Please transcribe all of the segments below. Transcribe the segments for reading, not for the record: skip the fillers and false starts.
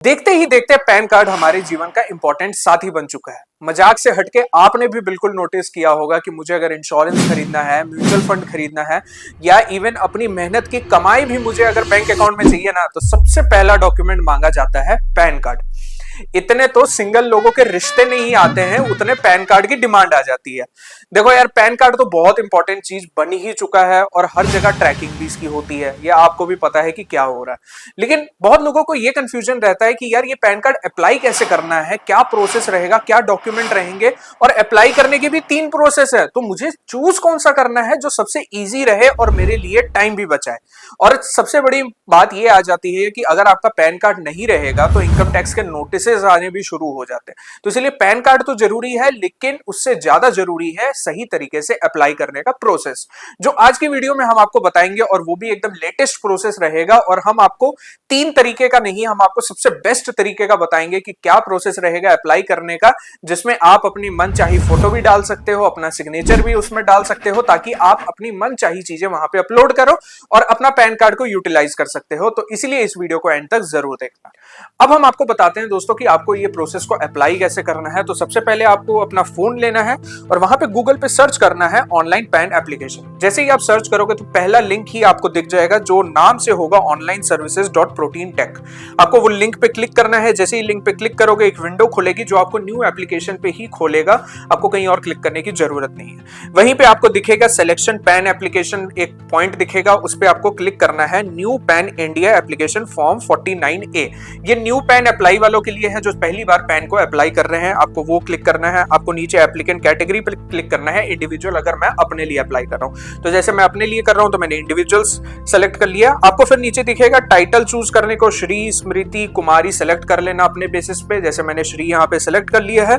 देखते ही देखते pan card हमारे जीवन का इंपॉर्टेंट साथी बन चुका है। मजाक से हटके आपने भी बिल्कुल नोटिस किया होगा कि मुझे अगर इंश्योरेंस खरीदना है, म्यूचुअल फंड खरीदना है या इवन अपनी मेहनत की कमाई भी मुझे अगर बैंक अकाउंट में चाहिए ना, तो सबसे पहला डॉक्यूमेंट मांगा जाता है पैन कार्ड। इतने तो सिंगल लोगों के रिश्ते नहीं आते हैं, उतने पैन कार्ड की डिमांड आ जाती है। देखो यार, पैन कार्ड तो बहुत इंपॉर्टेंट चीज बन ही चुका है और हर जगह ट्रैकिंग भी इसकी होती है। ये आपको भी पता है कि क्या हो रहा है, लेकिन बहुत लोगों को ये कंफ्यूजन रहता है कि यार ये पैन कार्ड अप्लाई कैसे करना है, क्या प्रोसेस रहेगा, क्या डॉक्यूमेंट रहेंगे, और अप्लाई करने के भी 3 प्रोसेस है। तो मुझे चूज कौन सा करना है जो सबसे ईजी रहे और मेरे लिए टाइम भी बचाए। और सबसे बड़ी बात ये आ जाती है कि अगर आपका पैन कार्ड नहीं रहेगा तो इनकम टैक्स के नोटिस आने भी शुरू हो जाते हैं। तो इसलिए पैन कार्ड तो जरूरी है, लेकिन उससे ज्यादा जरूरी है सही तरीके से अप्लाई करने का प्रोसेस, जो आज की वीडियो में हम आपको बताएंगे। और वो भी एकदम लेटेस्ट प्रोसेस रहेगा। और हम आपको 3 तरीके का नहीं, हम आपको सबसे बेस्ट तरीके का बताएंगे कि क्या प्रोसेस रहेगा अप्लाई करने का, जिसमें आप अपनी मनचाही फोटो भी डाल सकते हो, अपना सिग्नेचर भी उसमें डाल सकते हो, ताकि आप अपनी मनचाही चीजें वहां पे अपलोड करो और अपना पैन कार्ड को यूटिलाइज कर सकते हो। तो इसलिए इस वीडियो को एंड तक जरूर देखना। अब हम आपको बताते हैं दोस्तों कि आपको ये प्रोसेस को अप्लाई कैसे करना है। तो सबसे पहले आपको अपना फोन लेना है और वहां पे गूगल पे सर्च करना है ऑनलाइन पैन एप्लीकेशन। जैसे ही आप सर्च करोगे तो पहला लिंक ही आपको दिख जाएगा, जो नाम से होगा onlineservices.protontek। आपको वो लिंक पे क्लिक करना है। जैसे ही लिंक पे क्लिक करोगे एक विंडो खुलेगी जो आपको न्यू एप्लीकेशन पे ही खोलेगा, आपको कहीं और क्लिक करने की जरूरत नहीं है। वहीं पे आपको दिखेगा सिलेक्शन पैन एप्लीकेशन, एक पॉइंट दिखेगा, उस पे आपको क्लिक करना है। New pan India application form 49A, ये न्यू पैन अप्लाई वालों के लिए है जो पहली बार पैन को अप्लाई कर रहे हैं। आपको वो क्लिक करना है। आपको नीचे एप्लीकेंट कैटेगरी पर क्लिक करना है, इंडिविजुअल अगर मैं अपने लिए अप्लाई कर रहा हूं। तो जैसे मैं अपने लिए कर रहा हूं तो मैंने इंडिविजुअल्स सेलेक्ट कर लिया। आपको फिर नीचे दिखेगा टाइटल चूज करने को, श्री, स्मृति, कुमारी सेलेक्ट कर लेना अपने बेसिस पे। जैसे मैंने श्री यहाँ पे सेलेक्ट कर लिया है।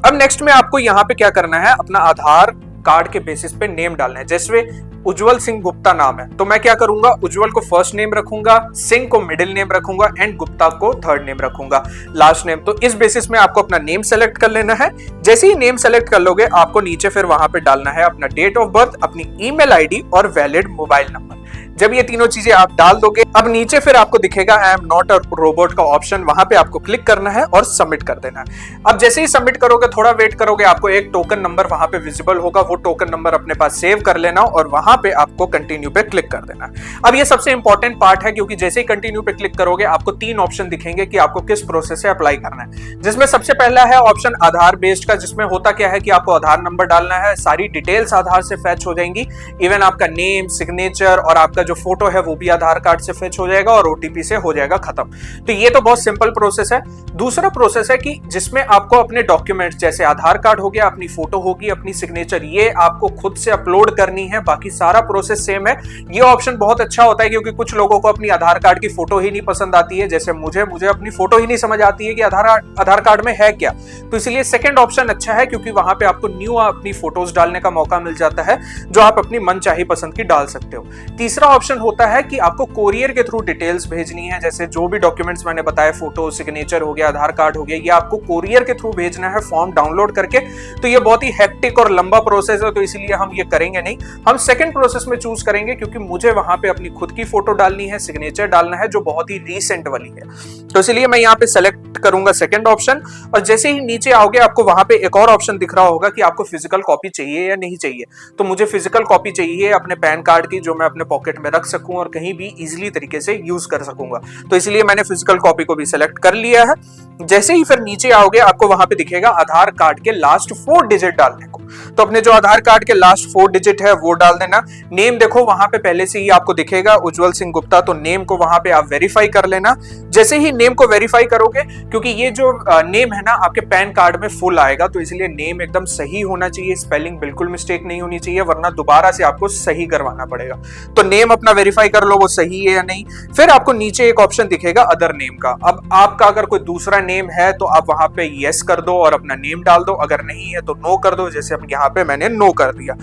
अब नेक्स्ट में आपको यहाँ पे क्या करना है, अपना आधार कार्ड के बेसिस पे नेम डालना है। जैसे उज्जवल सिंह गुप्ता नाम है तो मैं क्या करूंगा, उज्जवल को फर्स्ट नेम रखूंगा, सिंह को मिडिल नेम रखूंगा एंड गुप्ता को थर्ड नेम रखूंगा, लास्ट नेम। तो इस बेसिस में आपको अपना नेम सेलेक्ट कर लेना है। जैसे ही नेम सेलेक्ट कर लोगे, आपको नीचे फिर वहां पे डालना है अपना डेट ऑफ बर्थ, अपनी ईमेल आईडी और वैलिड मोबाइल नंबर। जब ये तीनों चीजें आप डाल दोगे, अब नीचे फिर आपको दिखेगा I am not a robot का ऑप्शन, वहां पे आपको क्लिक करना है और सबमिट कर देना है। अब जैसे ही सबमिट करोगे, थोड़ा वेट करोगे, आपको एक टोकन नंबर वहां पे विजिबल होगा। वो टोकन नंबर अपने पास सेव कर लेना और वहां पे आपको कंटिन्यू पे क्लिक कर देना। अब ये सबसे इंपॉर्टेंट पार्ट है, क्योंकि जैसे ही कंटिन्यू पे क्लिक करोगे आपको 3 ऑप्शन दिखेंगे कि आपको किस प्रोसेस से अप्लाई करना है। जिसमें सबसे पहला है ऑप्शन आधार बेस्ड का, जिसमें होता क्या है कि आपको आधार नंबर डालना है, सारी डिटेल्स आधार से फैच हो जाएंगी, इवन आपका नेम, सिग्नेचर और आपका जो फोटो है वो भी आधार कार्ड से फेच हो जाएगा और ओटीपी से हो जाएगा खत्म। तो ये तो बहुत सिंपल प्रोसेस है। दूसरा प्रोसेस है कि जिसमें आपको अपने डॉक्यूमेंट्स जैसे आधार कार्ड हो गया, अपनी फोटो होगी, अपनी सिग्नेचर, ये आपको खुद से अपलोड करनी है। बाकी सारा प्रोसेस सेम है। ये ऑप्शन बहुत अच्छा होता है क्योंकि कुछ लोगों को अपनी आधार कार्ड की फोटो ही नहीं पसंद आती है। जैसे मुझे अपनी फोटो ही नहीं समझ आती है कि आधार कार्ड में है क्या। तो इसलिए सेकंड ऑप्शन अच्छा है, क्योंकि वहां पे आपको न्यू अपनी फोटोज डालने का मौका मिल जाता है, जो आप अपनी मनचाही पसंद की डाल सकते हो। तीसरा ऑप्शन होता है कि आपको कोरियर के थ्रू डिटेल्स भेजनी है। जैसे जो भी डॉक्यूमेंट्स मैंने बताया, फोटो, सिग्नेचर हो गया, आधार कार्ड हो गया, ये आपको कोरियर के थ्रू भेजना है फॉर्म डाउनलोड करके। तो ये बहुत ही हेक्टिक और लंबा प्रोसेस है, तो इसीलिए हम ये करेंगे नहीं। हम सेकंड प्रोसेस में चूज करेंगे, क्योंकि मुझे वहां पे अपनी खुद की फोटो डालनी है, सिग्नेचर डालना है, जो बहुत ही रीसेंट वाली है। तो इसलिए मैं यहाँ पे सेलेक्ट करूंगा सेकंड ऑप्शन। और जैसे ही नीचे आओगे, आपको वहां पे एक और ऑप्शन दिख रहा होगा कि आपको फिजिकल कॉपी चाहिए या नहीं चाहिए। तो मुझे फिजिकल कॉपी चाहिए अपने पैन कार्ड की, जो मैं अपने पॉकेट में रख सकूं और कहीं भी इजीली तरीके से यूज कर सकूंगा। तो इसलिए मैंने फिजिकल कॉपी को भी सिलेक्ट कर लिया है। जैसे ही फिर नीचे आओगे, आपको वहां पे दिखेगा आधार कार्ड के लास्ट 4 डिजिट डालने को। तो अपने जो आधार कार्ड के लास्ट 4 डिजिट है वो डाल देना। नेम देखो वहां पे पहले से ही आपको दिखेगा उज्जवल सिंह गुप्ता, तो नेम को वहां पे आप वेरीफाई कर लेना। जैसे ही नेम को वेरीफाई करोगे, क्योंकि ये जो नेम है ना आपके पैन कार्ड में फुल आएगा, तो इसलिए नेम एकदम सही होना चाहिए, स्पेलिंग बिल्कुल मिस्टेक नहीं होनी चाहिए, वरना दोबारा से आपको सही करवाना पड़ेगा। तो नेम अपना वेरीफाई कर लो वो सही है या नहीं। फिर आपको नीचे एक ऑप्शन दिखेगा अदर नेम का। अब आपका अगर कोई दूसरा नेम है तो आप वहां पे यस कर दो और अपना नेम डाल दो, अगर नहीं है तो नो कर दो। जैसे अब यहाँ पे मैंने नो कर दिया।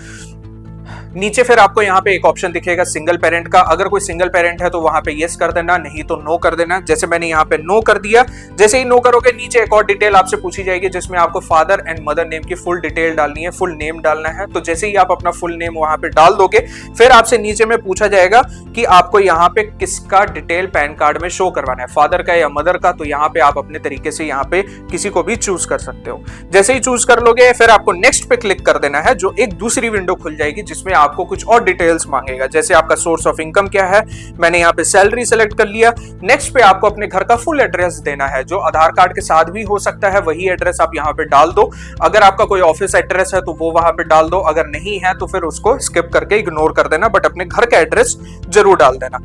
नीचे फिर आपको यहाँ पे एक ऑप्शन दिखेगा सिंगल पेरेंट का। अगर कोई सिंगल पेरेंट है तो वहां पे यस कर देना, नहीं तो नो कर देना। जैसे मैंने यहाँ पे नो कर दिया, जैसे ही नो करोगे नीचे एक और डिटेल आपसे पूछी जाएगी जिसमें आपको फादर एंड मदर नेम की फुल डिटेल डालनी है, फुल नेम डालना है। तो जैसे ही आप अपना फुल नेम वहां पे डाल दोगे, फिर आपसे नीचे में पूछा जाएगा कि आपको यहाँ पे किसका डिटेल पैन कार्ड में शो करवाना है, फादर का या मदर का। तो यहाँ पे आप अपने तरीके से यहाँ पे किसी को भी चूज कर सकते हो। जैसे ही चूज कर लोगे फिर आपको नेक्स्ट पे क्लिक कर देना है, जो एक दूसरी विंडो खुल जाएगी जिसमें आपको कुछ और डिटेल्स मांगेगा। जैसे आपका सोर्स ऑफ इनकम क्या है, मैंने यहाँ पे सैलरी सेलेक्ट कर लिया। नेक्स्ट पे आपको अपने घर का फुल एड्रेस देना है, जो आधार कार्ड के साथ भी हो सकता है, वही एड्रेस आप यहाँ पे डाल दो। अगर आपका कोई ऑफिस एड्रेस है तो वो वहां पे डाल दो, अगर नहीं है तो फिर उसको स्किप करके इग्नोर कर देना, बट अपने घर का एड्रेस जरूर डाल देना।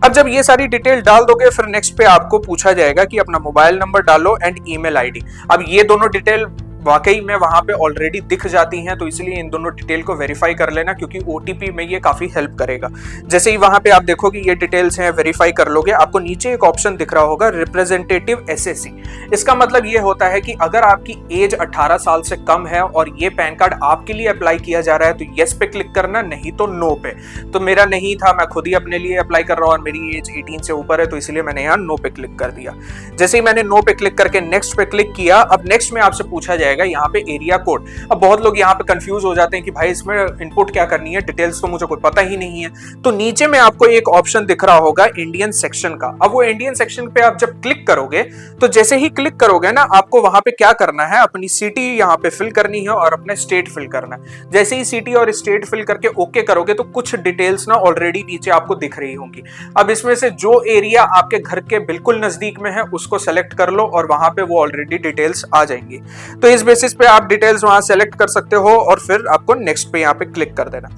अब जब ये सारी डिटेल डाल दोगे फिर नेक्स्ट पे आपको पूछा जाएगा कि अपना मोबाइल नंबर डालो एंड ईमेल आईडी। अब ये दोनों डिटेल वाकई में वहां पे ऑलरेडी दिख जाती हैं, तो इसलिए इन दोनों डिटेल को वेरीफाई कर लेना, क्योंकि ओटीपी में ये काफी हेल्प करेगा। जैसे ही वहां पे आप देखोगे ये डिटेल्स हैं, वेरीफाई कर लोगे, आपको नीचे एक ऑप्शन दिख रहा होगा रिप्रेजेंटेटिव एसएससी। इसका मतलब ये होता है कि अगर आपकी एज 18 साल से कम है और ये पैन कार्ड आपके लिए अप्लाई किया जा रहा है तो यस पे क्लिक करना, नहीं तो नो पे। तो मेरा नहीं था, मैं खुद ही अपने लिए अप्लाई कर रहा हूँ और मेरी एज 18 से ऊपर है, तो इसलिए मैंने यहाँ नो पे क्लिक कर दिया। जैसे ही मैंने नो पे क्लिक करके नेक्स्ट पे क्लिक किया, अब नेक्स्ट में आपसे पूछा जाएगा यहाँ पे एरिया कोड। अब बहुत लोग यहाँ पे कंफ्यूज हो जाते हैं कि भाई इसमें इनपुट क्या करनी है, डिटेल्स तो मुझे कोई पता ही नहीं है। तो नीचे में आपको एक ऑप्शन दिख रहा होगा इंडियन सेक्शन का। अब वो इंडियन सेक्शन पे आप जब क्लिक करोगे तो जैसे ही क्लिक करोगे ना, आपको वहां पे क्या करना है, अपनी सिटी यहाँ पे फिल करनी है और अपना स्टेट फिल करना है। जैसे ही सिटी और स्टेट फिल करके ओके करोगे तो कुछ डिटेल्स ना ऑलरेडी नीचे आपको दिख रही होंगी। अब इसमें से जो एरिया आपके घर के बिल्कुल नजदीक में है उसको सेलेक्ट कर लो और वहां पे वो ऑलरेडी डिटेल्स आ जाएंगी। तो इस बेसिस पे आप डिटेल्स वहां सेलेक्ट कर सकते हो और फिर आपको नेक्स्ट पे यहाँ पे क्लिक कर देना।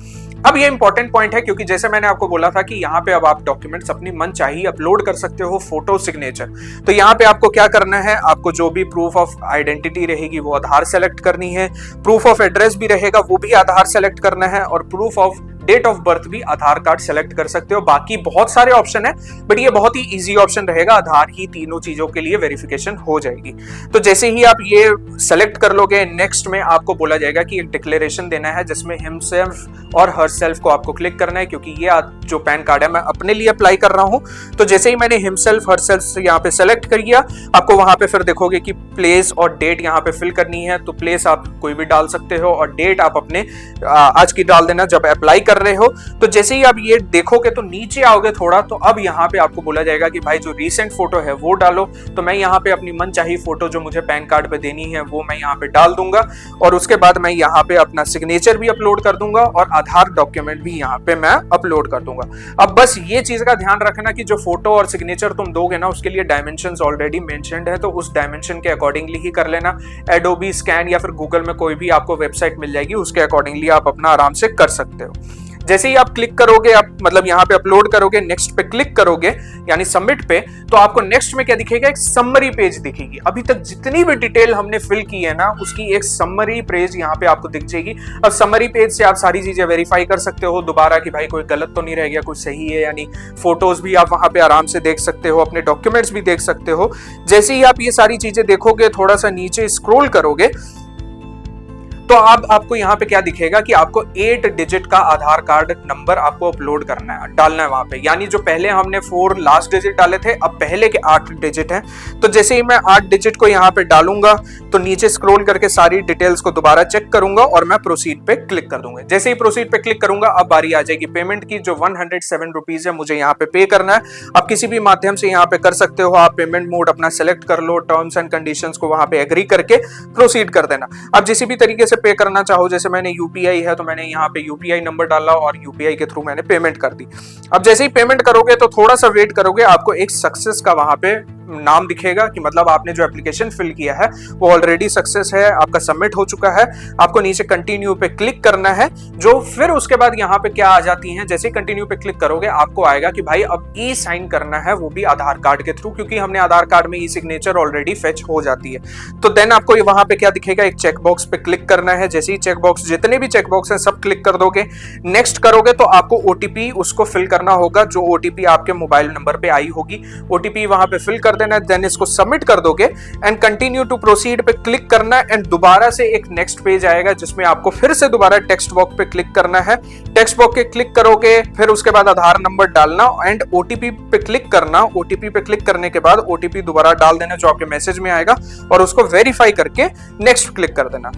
अब ये इंपॉर्टेंट पॉइंट है, क्योंकि जैसे मैंने आपको बोला था कि यहाँ पे अब आप डॉक्यूमेंट्स अपनी मन चाहिए अपलोड कर सकते हो, फोटो, सिग्नेचर। तो यहाँ पे आपको क्या करना है, आपको जो भी प्रूफ ऑफ आइडेंटिटी रहेगी वो आधार सेलेक्ट करनी है, प्रूफ ऑफ एड्रेस भी रहेगा वो भी आधार सेलेक्ट करना है, और proof of date of birth भी आधार कार्ड सेलेक्ट कर सकते हो। बाकी बहुत सारे ऑप्शन है, बट ये बहुत ही इजी ऑप्शन रहेगा, आधार ही तीनों चीजों के लिए वेरिफिकेशन हो जाएगी। तो जैसे ही आप ये सेलेक्ट कर लोगे, नेक्स्ट में आपको बोला जाएगा कि एक डिक्लेरेशन देना है जिसमें हिमसेल्फ और हरसेल्फ को आपको क्लिक करना है, क्योंकि ये जो पैन कार्ड है मैं अपने लिए अप्लाई कर रहा हूं। तो जैसे ही मैंने हिमसेल्फ हरसेल्फ यहाँ पे सेलेक्ट कर लिया, आपको वहां पे फिर देखोगे कि प्लेस और डेट यहाँ पे फिल करनी है। तो प्लेस आप कोई भी डाल सकते हो और डेट आप अपने आज की डाल देना जब अप्लाई कर रहे हो। तो जैसे ही आप ये देखोगे तो नीचे आओगे थोड़ा, तो अब यहाँ पे आपको बोला जाएगा कि भाई जो रीसेंट फोटो है वो डालो। तो मैं यहाँ पे अपनी मनचाही फोटो जो मुझे पैन कार्ड पे देनी है वो मैं यहाँ पे डाल दूंगा, और उसके बाद मैं यहाँ पे अपना सिग्नेचर भी अपलोड कर दूंगा और आधार डॉक्यूमेंट भी यहाँ पे मैं अपलोड कर दूंगा। अब बस ये चीज का ध्यान रखना कि जो फोटो और सिग्नेचर तुम दोगे ना उसके लिए डायमेंशंस ऑलरेडी मेंशन्ड है, तो उस डायमेंशन के अकॉर्डिंगली ही कर लेना। एडोबी स्कैन या फिर गूगल में कोई भी आपको वेबसाइट मिल जाएगी, उसके अकॉर्डिंगली आप अपना आराम से कर सकते हो। जैसे ही आप क्लिक करोगे, आप मतलब यहाँ पे अपलोड करोगे, नेक्स्ट पे क्लिक करोगे यानी सबमिट पे, तो आपको नेक्स्ट में क्या दिखेगा, एक समरी पेज दिखेगी। अभी तक जितनी भी डिटेल हमने फिल की है ना उसकी एक समरी पेज यहाँ पे आपको दिख जाएगी। अब समरी पेज से आप सारी चीजें वेरीफाई कर सकते हो दोबारा कि भाई कोई गलत तो नहीं रह गया, कुछ सही है, यानी फोटोज भी आप वहां पे आराम से देख सकते हो, अपने डॉक्यूमेंट्स भी देख सकते हो। जैसे ही आप ये सारी चीजें देखोगे, थोड़ा सा नीचे स्क्रॉल करोगे तो अब आपको यहाँ पे क्या दिखेगा कि आपको 8 डिजिट का आधार कार्ड नंबर आपको अपलोड करना है, डालना है वहां पे। यानी जो पहले हमने 4 लास्ट डिजिट डाले थे, अब पहले के 8 डिजिट हैं। तो जैसे ही मैं 8 डिजिट को यहाँ पे डालूंगा तो नीचे स्क्रॉल करके सारी डिटेल्स को दोबारा चेक करूंगा और मैं प्रोसीड पे क्लिक कर दूंगा। जैसे ही प्रोसीड पे क्लिक करूंगा, अब बारी आ जाएगी पेमेंट की, जो 107 रुपीज है मुझे यहाँ पे पे करना है। आप किसी भी माध्यम से यहाँ पे कर सकते हो, आप पेमेंट मोड अपना सेलेक्ट कर लो, टर्म्स एंड कंडीशंस को वहां पे एग्री करके प्रोसीड कर देना। आप जिस भी तरीके से पे करना चाहो, जैसे मैंने यूपीआई है तो मैंने यहाँ पे यूपीआई नंबर डाला और यूपीआई के थ्रू मैंने पेमेंट कर दी। अब जैसे ही पेमेंट करोगे तो थोड़ा सा वेट करोगे, आपको एक सक्सेस का वहां पे नाम दिखेगा कि मतलब आपने जो एप्लीकेशन फिल किया है वो ऑलरेडी सक्सेस है, आपका सबमिट हो चुका है। आपको नीचे कंटिन्यू पे क्लिक करना है, जो फिर उसके बाद यहाँ पे क्या आ जाती है, जैसे कंटिन्यू पे क्लिक करोगे आपको आएगा कि भाई अब ई साइन करना है, वो भी आधार कार्ड के थ्रू, क्योंकि हमने आधार कार्ड में ई सिग्नेचर ऑलरेडी फेच हो जाती है। तो देन आपको वहां पे क्या दिखेगा, एक चेक बॉक्स पे क्लिक करना है। जैसे ही चेक बॉक्स, जितने भी चेक बॉक्स हैं सब क्लिक कर दोगे, नेक्स्ट करोगे तो आपको ओटीपी उसको फिल करना होगा, जो ओटीपी आपके मोबाइल नंबर पे आई होगी। ओटीपी वहां पे फिल कर देना, देन इसको सबमिट कर दोगे एंड कंटिन्यू टू प्रोसीड पे क्लिक करना एंड दोबारा से एक नेक्स्ट पेज आएगा जिसमें आपको फिर से दोबारा टेक्स्ट बॉक्स पे क्लिक करना है। टेक्स्ट बॉक्स पे क्लिक करोगे, फिर उसके बाद आधार नंबर डालना एंड ओटीपी पे क्लिक करना। ओटीपी पे क्लिक करने के बाद ओटीपी दोबारा डाल देना जो आपके मैसेज में आएगा और उसको वेरीफाई करके नेक्स्ट क्लिक कर देना।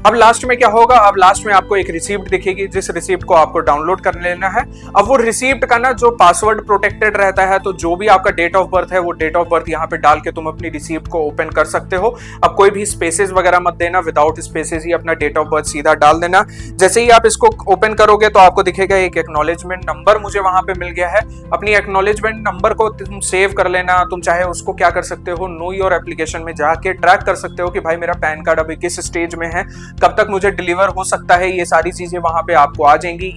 अब लास्ट में क्या होगा, अब लास्ट में आपको एक रिसीप्ट दिखेगी जिस रिसीप्ट को आपको डाउनलोड कर लेना है। अब वो रिसीप्ट का ना जो पासवर्ड प्रोटेक्टेड रहता है, तो जो भी आपका डेट ऑफ बर्थ है वो डेट ऑफ बर्थ यहाँ पे डाल के तुम अपनी रिसीप्ट को ओपन कर सकते हो। अब कोई भी स्पेसेस वगैरह मत देना, विदाउट स्पेसेस ही अपना डेट ऑफ बर्थ सीधा डाल देना। जैसे ही आप इसको ओपन करोगे तो आपको दिखेगा एक एक्नॉलेजमेंट नंबर मुझे वहां पे मिल गया है। अपनी एक्नॉलेजमेंट नंबर को तुम सेव कर लेना। तुम चाहे उसको क्या कर सकते हो, नो योर एप्लीकेशन में जाके ट्रैक कर सकते हो कि भाई मेरा पैन कार्ड अभी किस स्टेज में है, कब तक मुझे डिलीवर हो सकता है। ये सारी चीजें वहां पे आपको आ जाएंगी।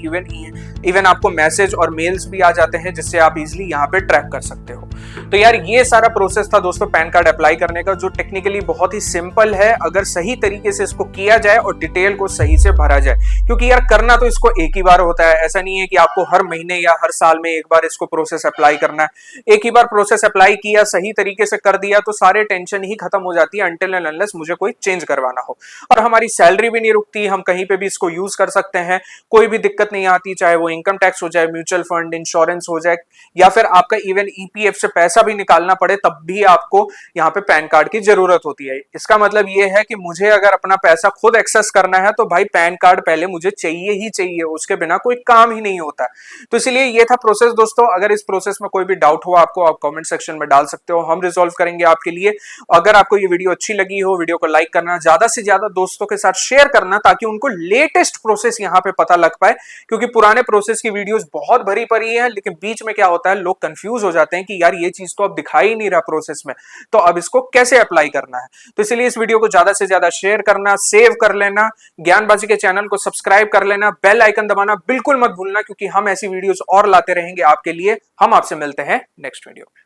इवन आपको मैसेज और मेल्स भी आ जाते हैं जिससे आप इजीली यहाँ पे ट्रैक कर सकते हो। तो यार ये सारा प्रोसेस था दोस्तों पैन कार्ड अप्लाई करने का, जो टेक्निकली बहुत ही सिंपल है अगर सही तरीके से इसको किया जाए और डिटेल को सही से भरा जाए। क्योंकि यार करना तो इसको एक ही बार होता है, ऐसा नहीं है कि आपको हर महीने या हर साल में एक बार इसको प्रोसेस अप्लाई करना है। एक ही बार प्रोसेस अप्लाई किया, सही तरीके से कर दिया तो सारे टेंशन ही खत्म हो जाती है अनटिल एंड अनलेस मुझे कोई चेंज करवाना हो। और हमारी सैलरी भी नहीं रुकती, हम कहीं पे भी इसको यूज कर सकते हैं, कोई भी दिक्कत नहीं आती, चाहे वो इनकम टैक्स हो जाए, म्यूचुअल फंड, इंश्योरेंस हो जाए या फिर आपका इवन ईपीएफ से पैसा भी निकालना पड़े तब भी आपको यहाँ पे पैन कार्ड की जरूरत होती है। इसका मतलब ये है कि मुझे अगर अपना पैसा खुद एक्सेस करना है तो भाई पैन कार्ड पहले मुझे चाहिए ही चाहिए, उसके बिना कोई काम ही नहीं होता। तो इसलिए ये था प्रोसेस दोस्तों। अगर इस प्रोसेस में कोई भी डाउट हो आपको, आप कमेंट सेक्शन में डाल सकते हो, हम रिजॉल्व करेंगे आपके लिए। अगर आपको ये वीडियो अच्छी लगी हो, वीडियो को लाइक करना, ज्यादा से ज्यादा दोस्तों के साथ शेयर करना ताकि उनको लेटेस्ट प्रोसेस यहाँ पे पता लग पाए। क्योंकि पुराने प्रोसेस की वीडियोस बहुत भरी पड़ी है लेकिन बीच में क्या होता है लोग कंफ्यूज हो जाते हैं कि यार ये चीज तो अब दिखाई ही नहीं रहा प्रोसेस में, तो अब इसको कैसे अप्लाई करना है। तो इसलिए इस वीडियो को ज्यादा से ज्यादा शेयर करना, सेव कर लेना, ज्ञानबाजी के चैनल को सब्सक्राइब कर लेना, बेल आइकन दबाना बिल्कुल मत भूलना क्योंकि हम ऐसी वीडियोस और लाते रहेंगे आपके लिए। हम आपसे मिलते हैं नेक्स्ट वीडियो में।